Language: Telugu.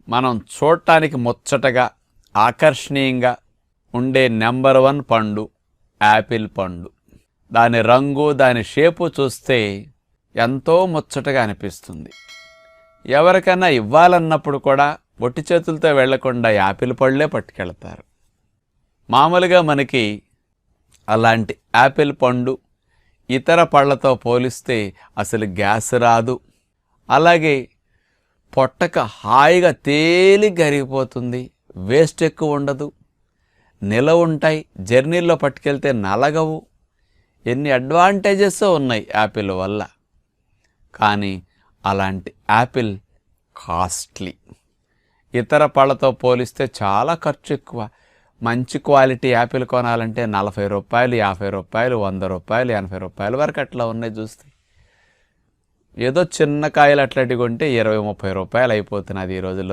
మనం చూడటానికి ముచ్చటగా ఆకర్షణీయంగా ఉండే నెంబర్ 1 పండు యాపిల్ పండు. దాని రంగు దాని షేపు చూస్తే ఎంతో ముచ్చటగా అనిపిస్తుంది. ఎవరికైనా ఇవ్వాలన్నప్పుడు కూడా ఒట్టి చేతులతో వెళ్లకుండా యాపిల్ పళ్ళే పట్టుకెళ్తారు. మామూలుగా మనకి అలాంటి యాపిల్ పండు ఇతర పళ్ళతో పోలిస్తే అసలు గ్యాస్ రాదు. అలాగే పొట్టక హాయిగా తేలిగ్గా అరిగిపోతుంది. వేస్ట్ ఎక్కువ ఉండదు, నిలవ ఉంటాయి, జర్నీల్లో పట్టుకెళ్తే నలగవు. ఎన్ని అడ్వాంటేజెస్ ఉన్నాయి యాపిల్ వల్ల. కానీ అలాంటి యాపిల్ కాస్ట్లీ. ఇతర పళ్ళతో పోలిస్తే చాలా ఖర్చు ఎక్కువ. మంచి క్వాలిటీ యాపిల్ కొనాలంటే 40 రూపాయలు, 50 రూపాయలు, 100 రూపాయలు, 80 రూపాయల వరకు అట్లా ఉన్నాయి చూస్తే. ఏదో చిన్న కాయలు అట్లాంటివి కొంటే 20-30 రూపాయలు అయిపోతున్నది ఈ రోజుల్లో.